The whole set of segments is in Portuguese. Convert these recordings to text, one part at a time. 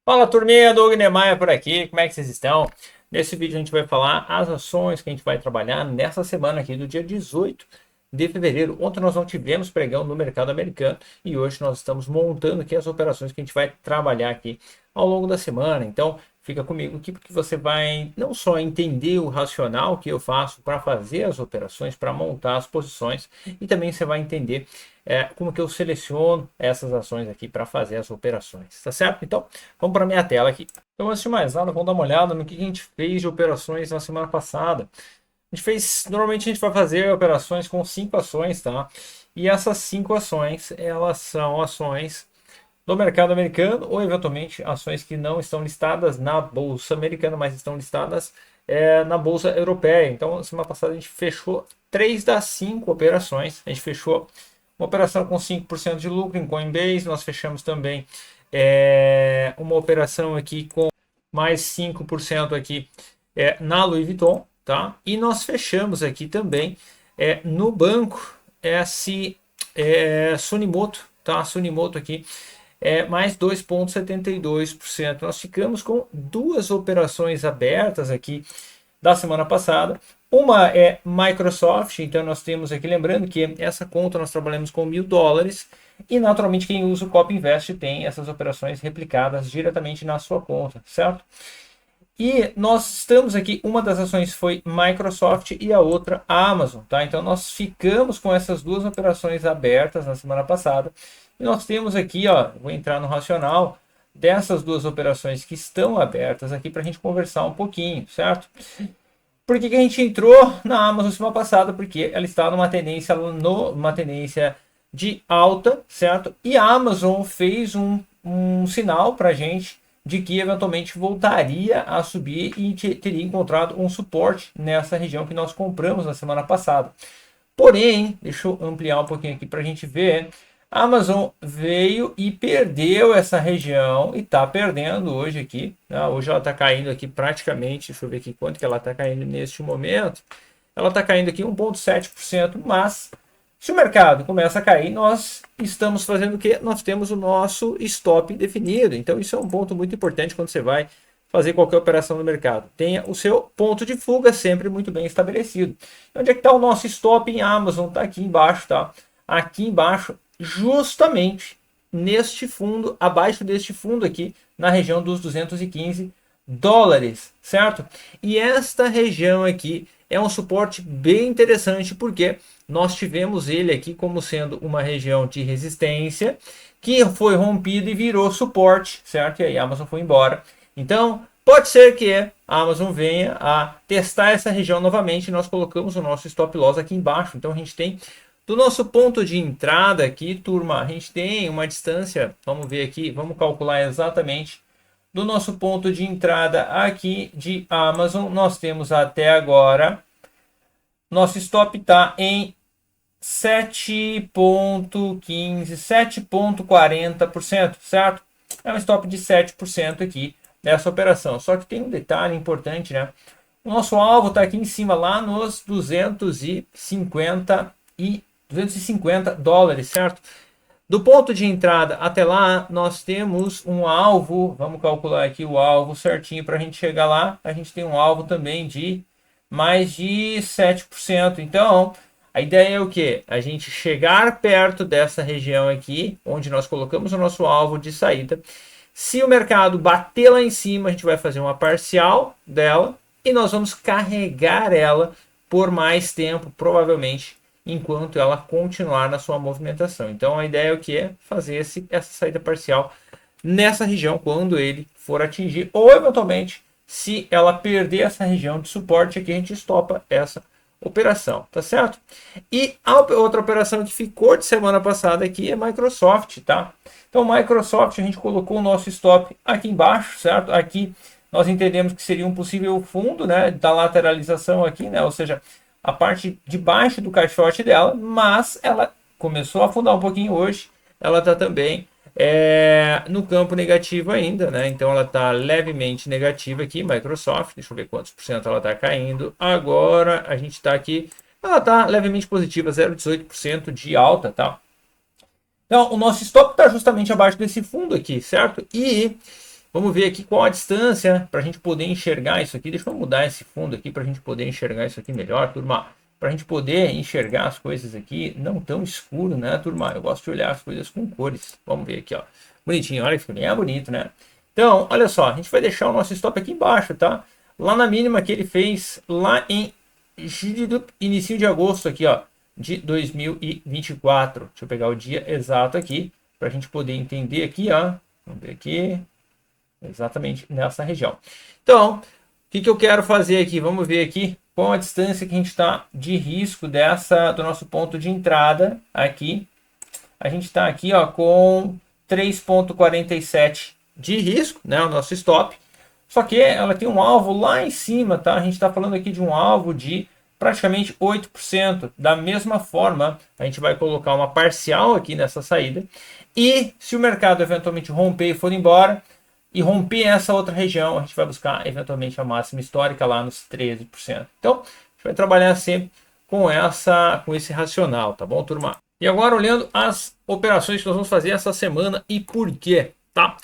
Fala turminha, Doug Niemeyer por aqui, como é que vocês estão? Nesse vídeo a gente vai falar as ações que a gente vai trabalhar nessa semana aqui do dia 18 de fevereiro. Ontem nós não tivemos pregão no mercado americano e hoje nós estamos montando aqui as operações que a gente vai trabalhar aqui ao longo da semana. Então fica comigo aqui porque você vai não só entender o racional que eu faço para fazer as operações, para montar as posições, e também você vai entender como que eu seleciono essas ações aqui para fazer as operações, tá certo? Então vamos para a minha tela aqui. Então, antes de mais nada, vamos dar uma olhada no que a gente fez de operações na semana passada. A gente fez, normalmente a gente vai fazer operações com 5 ações, tá? E essas 5 ações, elas são ações do mercado americano ou eventualmente ações que não estão listadas na bolsa americana, mas estão listadas na bolsa europeia. Então, semana passada a gente fechou 3 das 5 operações. A gente fechou uma operação com 5% de lucro em Coinbase. Nós fechamos também uma operação aqui com mais 5% aqui na Louis Vuitton, tá? E nós fechamos aqui também no banco Sunimoto, tá? Sunimoto aqui mais 2,72%. Nós ficamos com duas operações abertas aqui da semana passada. Uma é Microsoft, então nós temos aqui, lembrando que essa conta nós trabalhamos com US$ 1.000 e naturalmente quem usa o Copy Invest tem essas operações replicadas diretamente na sua conta, certo? E nós estamos aqui, uma das ações foi Microsoft e a outra Amazon, tá? Então nós ficamos com essas duas operações abertas na semana passada. E nós temos aqui, ó, vou entrar no racional dessas duas operações que estão abertas aqui para a gente conversar um pouquinho, certo? Por que a gente entrou na Amazon semana passada? Porque ela está numa tendência de alta, certo? E a Amazon fez um sinal para a gente de que eventualmente voltaria a subir e teria encontrado um suporte nessa região que nós compramos na semana passada. Porém, deixa eu ampliar um pouquinho aqui para a gente ver. A Amazon veio e perdeu essa região e está perdendo hoje aqui, né? Hoje ela está caindo aqui praticamente, deixa eu ver aqui quanto que ela está caindo neste momento. Ela está caindo aqui 1,7%, mas se o mercado começa a cair, nós estamos fazendo o quê? Nós temos o nosso stop definido. Então isso é um ponto muito importante quando você vai fazer qualquer operação no mercado. Tenha o seu ponto de fuga sempre muito bem estabelecido. Onde é que está o nosso stop em Amazon? Está aqui embaixo, tá? Aqui embaixo, justamente neste fundo, abaixo deste fundo aqui, na região dos US$ 215, certo? E esta região aqui é um suporte bem interessante porque nós tivemos ele aqui como sendo uma região de resistência que foi rompido e virou suporte, certo? E aí a Amazon foi embora. Então, pode ser que a Amazon venha a testar essa região novamente. Nós colocamos o nosso stop loss aqui embaixo. Então, a gente tem do nosso ponto de entrada aqui, turma, a gente tem uma distância, vamos ver aqui, vamos calcular exatamente. Do nosso ponto de entrada aqui de Amazon, nós temos até agora, nosso stop está em 7,15, 7,40%, certo? É um stop de 7% aqui nessa operação. Só que tem um detalhe importante, né? O nosso alvo está aqui em cima, lá nos 250 dólares, certo? Do ponto de entrada até lá, nós temos um alvo, vamos calcular aqui o alvo certinho para a gente chegar lá. A gente tem um alvo também de mais de 7%. Então, a ideia é o quê? A gente chegar perto dessa região aqui, onde nós colocamos o nosso alvo de saída. Se o mercado bater lá em cima, a gente vai fazer uma parcial dela e nós vamos carregar ela por mais tempo, provavelmente, enquanto ela continuar na sua movimentação. Então a ideia é o que é fazer essa saída parcial nessa região quando ele for atingir, ou eventualmente se ela perder essa região de suporte aqui, a gente estopa essa operação, tá certo? E a outra operação que ficou de semana passada aqui é Microsoft, tá? Então Microsoft, a gente colocou o nosso stop aqui embaixo, certo? Aqui nós entendemos que seria um possível fundo, né, da lateralização aqui, né? Ou seja, a parte de baixo do caixote dela, mas ela começou a afundar um pouquinho hoje. Ela está também no campo negativo ainda, né? Então ela está levemente negativa aqui, Microsoft. Deixa eu ver quantos por cento ela está caindo. Agora a gente está aqui, ela está levemente positiva, 0,18% de alta, tá? Então o nosso stop está justamente abaixo desse fundo aqui, certo? E Vamos ver aqui qual a distância para a gente poder enxergar isso aqui. Deixa eu mudar esse fundo aqui para a gente poder enxergar isso aqui melhor, turma. Para a gente poder enxergar as coisas aqui não tão escuro, né, turma? Eu gosto de olhar as coisas com cores. Vamos ver aqui, ó. Bonitinho, olha que fica bem bonito, né? Então, olha só, a gente vai deixar o nosso stop aqui embaixo, tá? Lá na mínima que ele fez lá em início de agosto aqui, ó, de 2024. Deixa eu pegar o dia exato aqui para a gente poder entender aqui, ó. Vamos ver aqui. Exatamente nessa região. Então, o que eu quero fazer aqui? Vamos ver aqui qual a distância que a gente está de risco do nosso ponto de entrada aqui. A gente está aqui, ó, com 3,47 de risco, né? O nosso stop. Só que ela tem um alvo lá em cima, tá? A gente está falando aqui de um alvo de praticamente 8%. Da mesma forma, a gente vai colocar uma parcial aqui nessa saída. E se o mercado eventualmente romper e for embora, e romper essa outra região, a gente vai buscar eventualmente a máxima histórica lá nos 13%. Então, a gente vai trabalhar sempre com esse racional, tá bom, turma? E agora olhando as operações que nós vamos fazer essa semana e por quê, tá?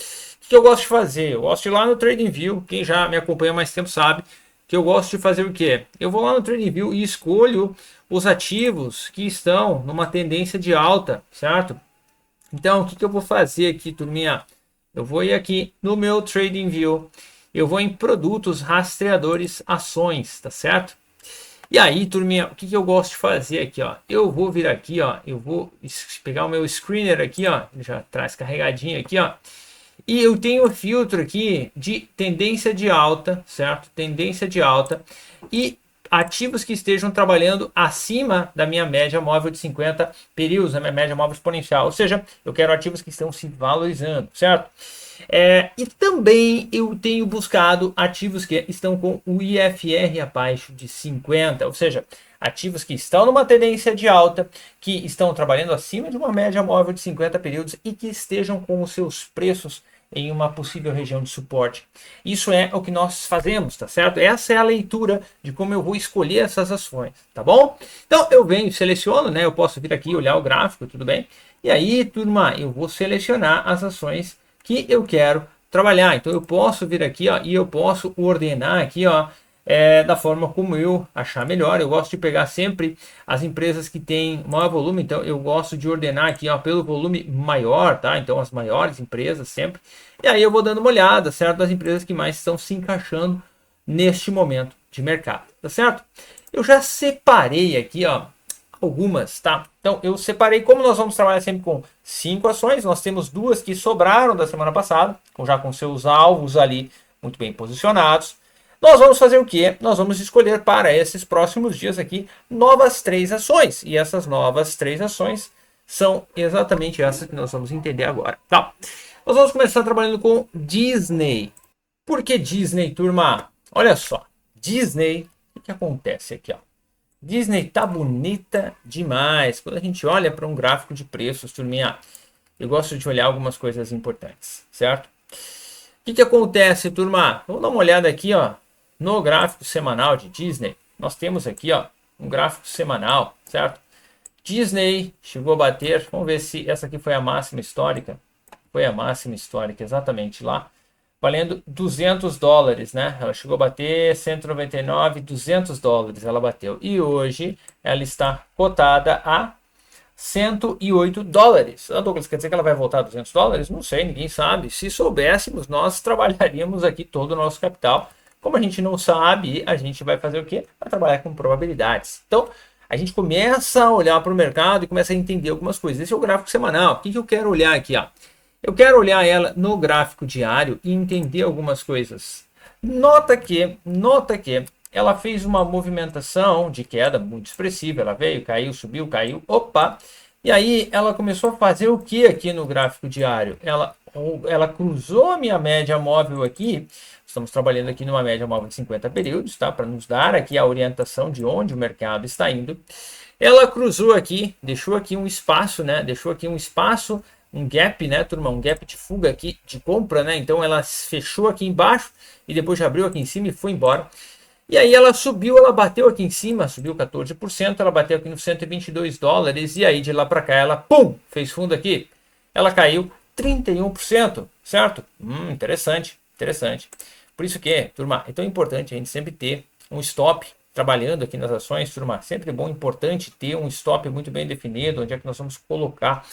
O que eu gosto de fazer? Eu gosto de ir lá no TradingView, quem já me acompanha há mais tempo sabe que eu gosto de fazer o quê? Eu vou lá no TradingView e escolho os ativos que estão numa tendência de alta, certo? Então, o que eu vou fazer aqui, turminha? Eu vou ir aqui no meu TradingView, eu vou em produtos rastreadores ações, tá certo? E aí, turminha, o que eu gosto de fazer aqui, ó? Eu vou vir aqui, ó, eu vou pegar o meu screener aqui, ó, já traz carregadinho aqui, ó. E eu tenho o filtro aqui de tendência de alta, certo? Tendência de alta e ativos que estejam trabalhando acima da minha média móvel de 50 períodos, da minha média móvel exponencial. Ou seja, eu quero ativos que estão se valorizando, certo? E também eu tenho buscado ativos que estão com o IFR abaixo de 50, ou seja, ativos que estão numa tendência de alta, que estão trabalhando acima de uma média móvel de 50 períodos e que estejam com os seus preços em uma possível região de suporte. Isso é o que nós fazemos, tá certo? Essa é a leitura de como eu vou escolher essas ações, tá bom? Então eu venho, seleciono, né? Eu posso vir aqui olhar o gráfico, tudo bem? E aí, turma, eu vou selecionar as ações que eu quero trabalhar. Então eu posso vir aqui, ó, e eu posso ordenar aqui, ó, da forma como eu achar melhor. Eu gosto de pegar sempre as empresas que têm maior volume, então eu gosto de ordenar aqui, ó, pelo volume maior, tá? Então as maiores empresas sempre. E aí eu vou dando uma olhada, certo? Das empresas que mais estão se encaixando neste momento de mercado, tá certo? Eu já separei aqui, ó, algumas, tá? Então eu separei, como nós vamos trabalhar sempre com 5 ações, nós temos 2 que sobraram da semana passada, já com seus alvos ali muito bem posicionados. Nós vamos fazer o quê? Nós vamos escolher para esses próximos dias aqui novas 3 ações. E essas novas 3 ações são exatamente essas que nós vamos entender agora, tá? Nós vamos começar trabalhando com Disney. Por que Disney, turma? Olha só, Disney, o que acontece aqui, ó? Disney tá bonita demais. Quando a gente olha para um gráfico de preços, turminha, eu gosto de olhar algumas coisas importantes, certo? O que acontece, turma? Vamos dar uma olhada aqui, ó, no gráfico semanal de Disney. Nós temos aqui, ó, um gráfico semanal, certo? Disney chegou a bater, vamos ver se essa aqui foi a máxima histórica. Foi a máxima histórica, exatamente lá. Valendo 200 dólares, né? Ela chegou a bater 199, 200 dólares ela bateu. E hoje ela está cotada a 108 dólares. Ah, Douglas, quer dizer que ela vai voltar a 200 dólares? Não sei, ninguém sabe. Se soubéssemos, nós trabalharíamos aqui todo o nosso capital. Como a gente não sabe, a gente vai fazer o quê? Vai trabalhar com probabilidades. Então, a gente começa a olhar para o mercado e começa a entender algumas coisas. Esse é o gráfico semanal. O que eu quero olhar aqui, ó? Eu quero olhar ela no gráfico diário e entender algumas coisas. Nota que ela fez uma movimentação de queda muito expressiva. Ela veio, caiu, subiu, caiu. Opa! E aí ela começou a fazer o que aqui no gráfico diário? Ela cruzou a minha média móvel aqui. Estamos trabalhando aqui numa média móvel de 50 períodos, tá? Para nos dar aqui a orientação de onde o mercado está indo. Ela cruzou aqui, deixou aqui um espaço, né? Deixou aqui um espaço, um gap, né, turma? Um gap de fuga aqui de compra, né? Então ela fechou aqui embaixo e depois já abriu aqui em cima e foi embora. E aí ela subiu, ela bateu aqui em cima, subiu 14%, ela bateu aqui nos 122 dólares e aí de lá para cá ela, fez fundo aqui. Ela caiu 31%, certo? Interessante. interessante. Por isso que, turma, é tão importante a gente sempre ter um stop trabalhando aqui nas ações, turma. Sempre bom, importante ter um stop muito bem definido, onde é que nós vamos colocar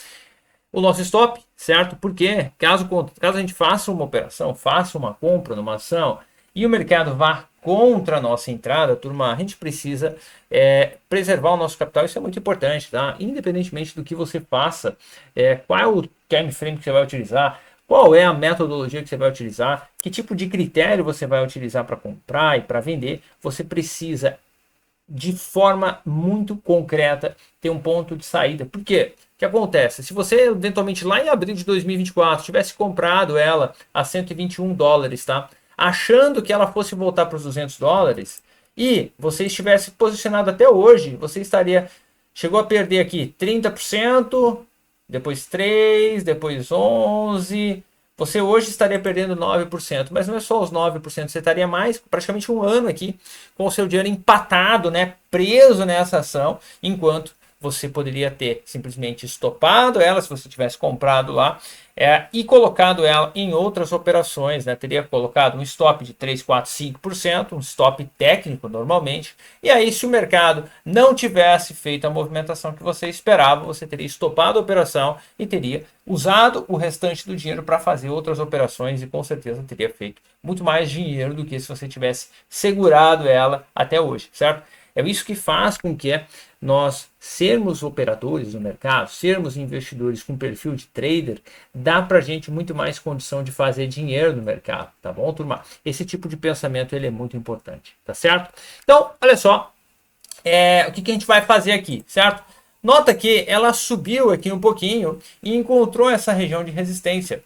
o nosso stop, certo? Porque caso a gente faça uma operação, faça uma compra numa ação e o mercado vá contra a nossa entrada, turma, a gente precisa preservar o nosso capital. Isso é muito importante, tá? Independentemente do que você faça, qual é o time frame que você vai utilizar, qual é a metodologia que você vai utilizar, que tipo de critério você vai utilizar para comprar e para vender, você precisa de forma muito concreta ter um ponto de saída. Por quê? O que acontece? Se você eventualmente lá em abril de 2024 tivesse comprado ela a 121 dólares, tá? Achando que ela fosse voltar para os 200 dólares e você estivesse posicionado até hoje, você chegou a perder aqui 30%, depois 3%, depois 11%. Você hoje estaria perdendo 9%, mas não é só os 9%, você estaria mais praticamente um ano aqui com o seu dinheiro empatado, né, preso nessa ação, enquanto você poderia ter simplesmente estopado ela, se você tivesse comprado lá, e colocado ela em outras operações, né? Teria colocado um stop de 3, 4, 5%, um stop técnico normalmente, e aí se o mercado não tivesse feito a movimentação que você esperava, você teria estopado a operação e teria usado o restante do dinheiro para fazer outras operações e com certeza teria feito muito mais dinheiro do que se você tivesse segurado ela até hoje, certo? É isso que faz com que nós sermos operadores no mercado, sermos investidores com perfil de trader, dá para a gente muito mais condição de fazer dinheiro no mercado, tá bom, turma? Esse tipo de pensamento ele é muito importante, tá certo? Então, olha só, o que a gente vai fazer aqui, certo? Nota que ela subiu aqui um pouquinho e encontrou essa região de resistência.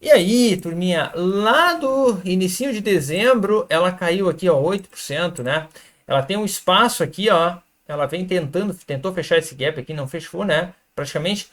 E aí, turminha, lá do início de dezembro, ela caiu aqui, ó, 8%, né? Ela tem um espaço aqui, ó. Ela vem tentou fechar esse gap aqui, não fechou, né? Praticamente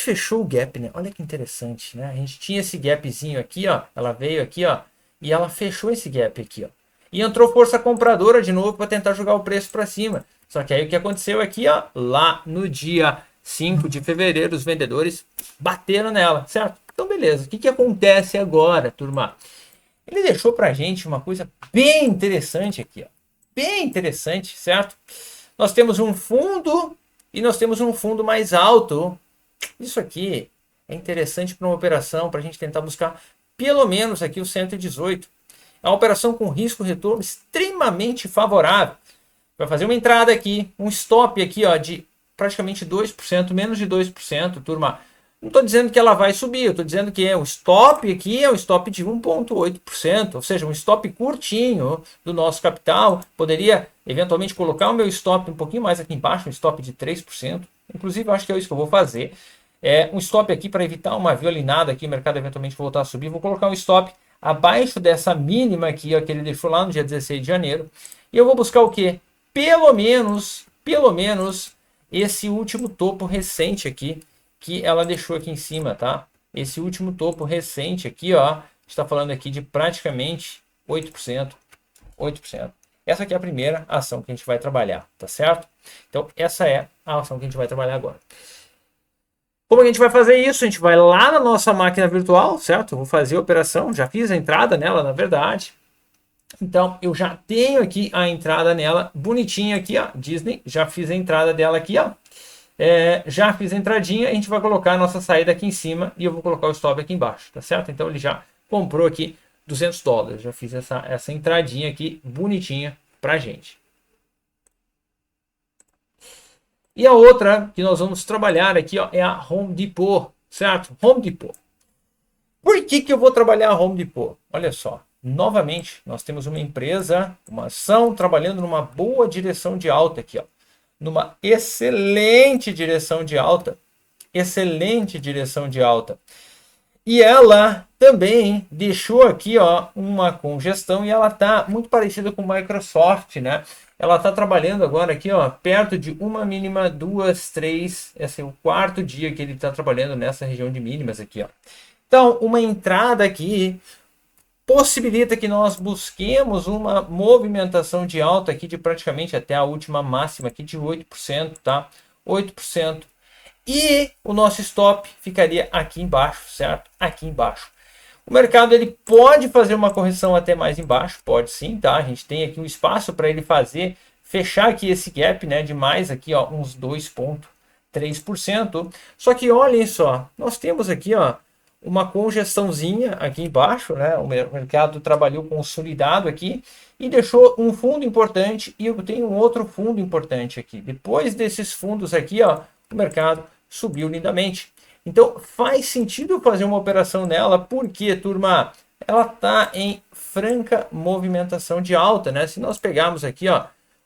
fechou o gap, né? Olha que interessante, né? A gente tinha esse gapzinho aqui, ó. Ela veio aqui, ó, e ela fechou esse gap aqui, ó. E entrou força compradora de novo para tentar jogar o preço para cima. Só que aí o que aconteceu aqui, ó, lá no dia 5 de fevereiro, os vendedores bateram nela, certo? Então, beleza. O que acontece agora, turma? Ele deixou pra gente uma coisa bem interessante aqui, ó. Bem interessante, certo? Nós temos um fundo e nós temos um fundo mais alto. Isso aqui é interessante para uma operação, para a gente tentar buscar pelo menos aqui o 118. É uma operação com risco-retorno extremamente favorável. Vai fazer uma entrada aqui, um stop aqui, ó, de praticamente 2%, menos de 2%, turma. Não estou dizendo que ela vai subir, eu estou dizendo que o stop aqui é um stop de 1,8%, ou seja, um stop curtinho do nosso capital. Poderia eventualmente colocar o meu stop um pouquinho mais aqui embaixo, um stop de 3%. Inclusive, eu acho que é isso que eu vou fazer. Um stop aqui para evitar uma violinada aqui, o mercado eventualmente voltar a subir. Vou colocar um stop abaixo dessa mínima aqui, ó, que ele deixou lá no dia 16 de janeiro. E eu vou buscar o quê? Pelo menos, esse último topo recente aqui, que ela deixou aqui em cima, tá? Esse último topo recente aqui, ó, está falando aqui de praticamente 8%. Essa aqui é a primeira ação que a gente vai trabalhar, tá certo? Então, essa é a ação que a gente vai trabalhar agora. Como a gente vai fazer isso? A gente vai lá na nossa máquina virtual, certo? Eu vou fazer a operação, já fiz a entrada nela, na verdade. Então, eu já tenho aqui a entrada nela, bonitinha aqui, ó, Disney. Já fiz a entrada dela aqui, ó. Já fiz a entradinha, a gente vai colocar a nossa saída aqui em cima e eu vou colocar o stop aqui embaixo, tá certo? Então ele já comprou aqui 200 dólares, já fiz essa entradinha aqui bonitinha pra gente. E a outra que nós vamos trabalhar aqui, ó, é a Home Depot, certo? Home Depot. Por que eu vou trabalhar a Home Depot? Olha só, novamente, nós temos uma empresa, uma ação trabalhando numa boa direção de alta aqui, ó. Numa excelente direção de alta. E ela também deixou aqui, ó, uma congestão e ela está muito parecida com Microsoft, né? Ela está trabalhando agora aqui, ó, perto de uma mínima, 2, 3. Esse é o quarto dia que ele está trabalhando nessa região de mínimas aqui, ó. Então, uma entrada aqui possibilita que nós busquemos uma movimentação de alta aqui de praticamente até a última máxima aqui de 8%, tá? 8%. E o nosso stop ficaria aqui embaixo, certo? Aqui embaixo. O mercado ele pode fazer uma correção até mais embaixo, pode sim, tá? A gente tem aqui um espaço para ele fechar aqui esse gap, né, de mais aqui, ó, uns 2,3%. Só que olhem só, nós temos aqui, ó, uma congestãozinha aqui embaixo, né? O mercado trabalhou consolidado aqui e deixou um fundo importante e eu tenho um outro fundo importante aqui. Depois desses fundos aqui, ó, o mercado subiu lindamente. Então faz sentido fazer uma operação nela, porque, turma, ela está em franca movimentação de alta, né? Se nós pegarmos aqui, ó,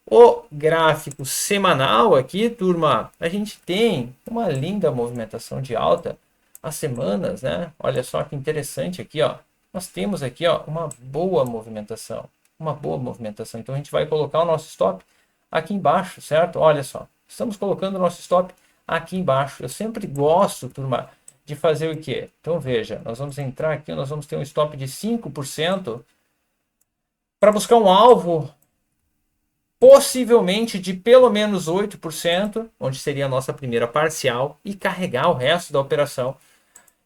o gráfico semanal aqui, turma, a gente tem uma linda movimentação de alta as semanas, né? Olha só que interessante aqui, ó. Nós temos aqui, ó, uma boa movimentação, Então a gente vai colocar o nosso stop aqui embaixo, certo? Olha só, estamos colocando o nosso stop aqui embaixo. Eu sempre gosto, turma, de fazer o quê? Então veja, nós vamos entrar aqui, nós vamos ter um stop de 5% para buscar um alvo possivelmente de pelo menos 8%, onde seria a nossa primeira parcial, e carregar o resto da operação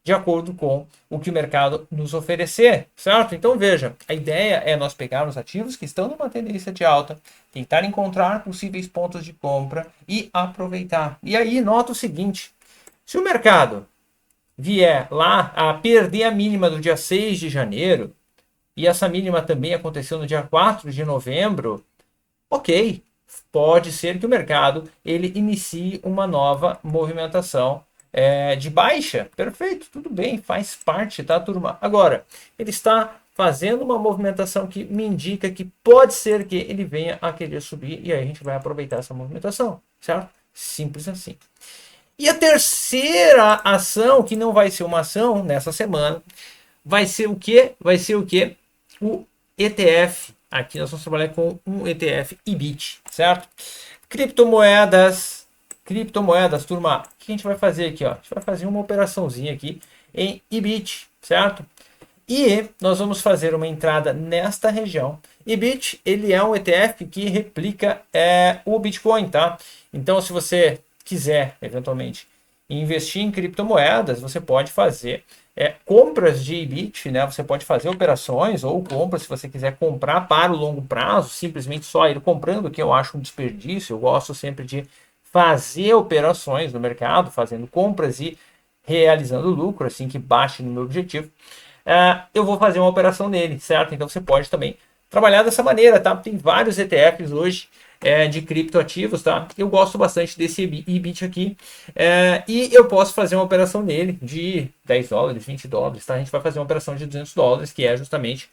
de acordo com o que o mercado nos oferecer, certo? Então veja, a ideia é nós pegarmos ativos que estão numa tendência de alta, tentar encontrar possíveis pontos de compra e aproveitar. E aí nota o seguinte, se o mercado vier lá a perder a mínima do dia 6 de janeiro, e essa mínima também aconteceu no dia 4 de novembro, ok, pode ser que o mercado ele inicie uma nova movimentação de baixa. Perfeito, tudo bem, faz parte, tá, turma? Agora, ele está fazendo uma movimentação que me indica que pode ser que ele venha a querer subir e aí a gente vai aproveitar essa movimentação, certo? Simples assim. E a terceira ação, que não vai ser uma ação nessa semana, vai ser o quê? Vai ser o quê? O ETF. Aqui nós vamos trabalhar com um ETF IBIT, certo? Criptomoedas, turma. O que a gente vai fazer aqui, ó? A gente vai fazer uma operaçãozinha aqui em IBIT, certo? E nós vamos fazer uma entrada nesta região. IBIT, ele é um ETF que replica o Bitcoin, tá? Então, se você quiser, eventualmente, investir em criptomoedas, você pode fazer compras de IBIT, né? Você pode fazer operações ou compras se você quiser comprar para o longo prazo, simplesmente só ir comprando, que eu acho um desperdício. Eu gosto sempre de fazer operações no mercado, fazendo compras e realizando lucro, assim que baixe no meu objetivo. Eu vou fazer uma operação nele, certo? Então você pode também trabalhar dessa maneira, tá? Tem vários ETFs hoje de criptoativos, tá? Eu gosto bastante desse IBIT aqui e eu posso fazer uma operação nele de 10 dólares, 20 dólares, tá? A gente vai fazer uma operação de 200 dólares, que é justamente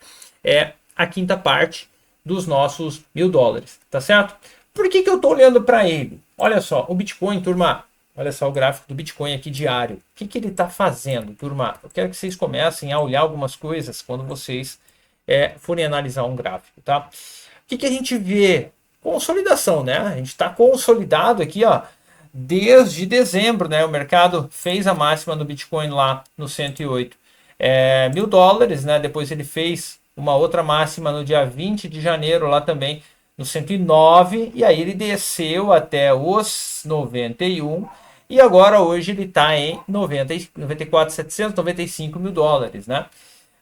a quinta parte dos nossos 1.000 dólares, tá certo? Por que eu tô olhando para ele? Olha só, o Bitcoin, turma, olha só o gráfico do Bitcoin aqui diário. O que ele está fazendo, turma? Eu quero que vocês comecem a olhar algumas coisas quando vocês forem analisar um gráfico, tá? O que a gente vê? Consolidação, né? A gente está consolidado aqui, ó, desde dezembro, né? O mercado fez a máxima no Bitcoin lá no 108 mil dólares, né? Depois ele fez uma outra máxima no dia 20 de janeiro lá também no 109, e aí ele desceu até os 91, e agora hoje ele está em 94.795 mil dólares, né? O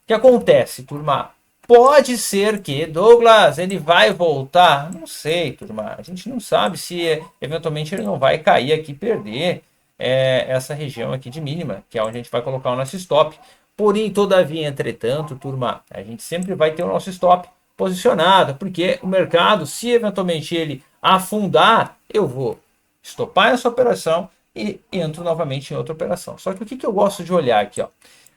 que acontece, turma? Pode ser que, Douglas, ele vai voltar? Não sei, turma. A gente não sabe se eventualmente ele não vai cair aqui e perder essa região aqui de mínima, que é onde a gente vai colocar o nosso stop. Porém, todavia, entretanto, turma, a gente sempre vai ter o nosso stop posicionado, porque o mercado, se eventualmente ele afundar, eu vou estopar essa operação e entro novamente em outra operação. Só que o que eu gosto de olhar aqui, ó?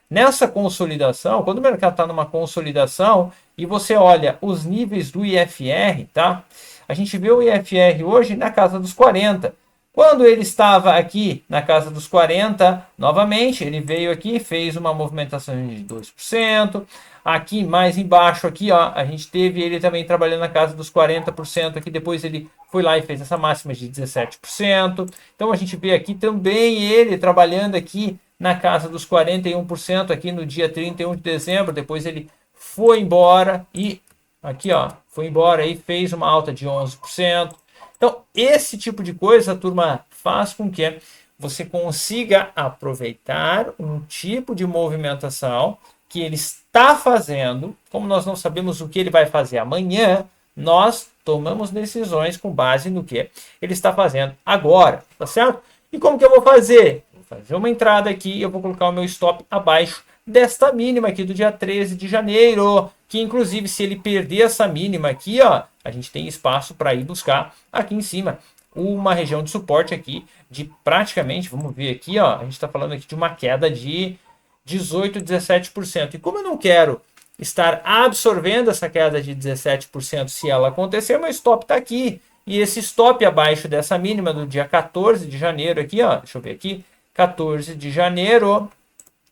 Nessa consolidação, quando o mercado está numa consolidação e você olha os níveis do IFR, tá? A gente vê o IFR hoje na casa dos 40. Quando ele estava aqui na casa dos 40, novamente, ele veio aqui, fez uma movimentação de 2%. Aqui mais embaixo, aqui, ó, a gente teve ele também trabalhando na casa dos 40%. Aqui depois ele foi lá e fez essa máxima de 17%. Então a gente vê aqui também ele trabalhando aqui na casa dos 41% aqui no dia 31 de dezembro. Depois ele foi embora e aqui, ó, foi embora e fez uma alta de 11%. Então, esse tipo de coisa, turma, faz com que você consiga aproveitar um tipo de movimentação que ele está fazendo, como nós não sabemos o que ele vai fazer amanhã, nós tomamos decisões com base no que ele está fazendo agora, tá certo? E como que eu vou fazer? Vou fazer uma entrada aqui e eu vou colocar o meu stop abaixo desta mínima aqui do dia 13 de janeiro, que inclusive se ele perder essa mínima aqui, ó, a gente tem espaço para ir buscar aqui em cima uma região de suporte aqui de praticamente, vamos ver aqui, ó, a gente está falando aqui de uma queda de 18, 17%. E como eu não quero estar absorvendo essa queda de 17% se ela acontecer, meu stop está aqui. E esse stop abaixo dessa mínima do dia 14 de janeiro aqui, ó, deixa eu ver aqui, 14 de janeiro,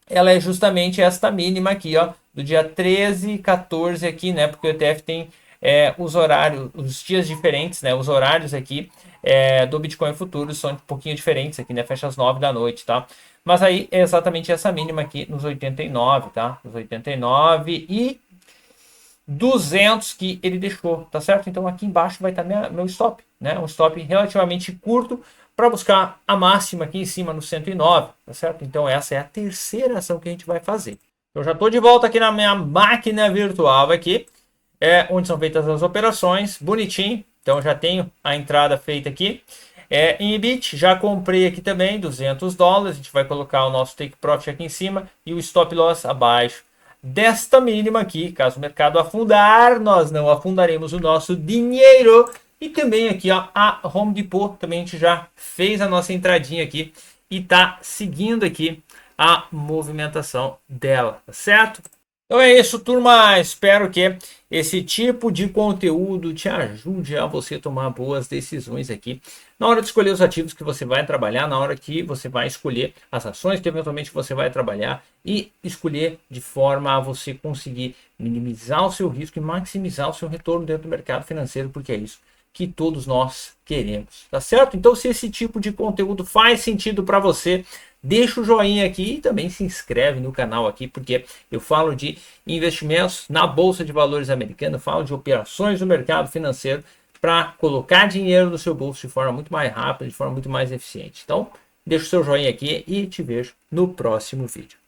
ela é justamente esta mínima aqui, ó, do dia 13, 14 aqui, né, porque o ETF tem os horários, os dias diferentes, né, os horários aqui do Bitcoin Futuro são um pouquinho diferentes aqui, né, fecha às 9 da noite, tá? Mas aí é exatamente essa mínima aqui nos 89, tá? Nos 89 e 200 que ele deixou, tá certo? Então aqui embaixo vai estar meu stop, né? Um stop relativamente curto para buscar a máxima aqui em cima no 109, tá certo? Então essa é a terceira ação que a gente vai fazer. Eu já estou de volta aqui na minha máquina virtual aqui, onde são feitas as operações, bonitinho. Então já tenho a entrada feita aqui. Em EBIT, já comprei aqui também $200. A gente vai colocar o nosso take profit aqui em cima e o stop loss abaixo desta mínima aqui. Caso o mercado afundar, nós não afundaremos o nosso dinheiro. E também aqui, ó, a Home Depot, também a gente já fez a nossa entradinha aqui e tá seguindo aqui a movimentação dela, tá certo? Então é isso, turma. Espero que esse tipo de conteúdo te ajude a você tomar boas decisões aqui na hora de escolher os ativos que você vai trabalhar, na hora que você vai escolher as ações que eventualmente você vai trabalhar e escolher de forma a você conseguir minimizar o seu risco e maximizar o seu retorno dentro do mercado financeiro, porque é isso que todos nós queremos, tá certo? Então, se esse tipo de conteúdo faz sentido para você, deixa o joinha aqui e também se inscreve no canal aqui, porque eu falo de investimentos na Bolsa de Valores americana, falo de operações no mercado financeiro para colocar dinheiro no seu bolso de forma muito mais rápida, de forma muito mais eficiente. Então, deixa o seu joinha aqui e te vejo no próximo vídeo.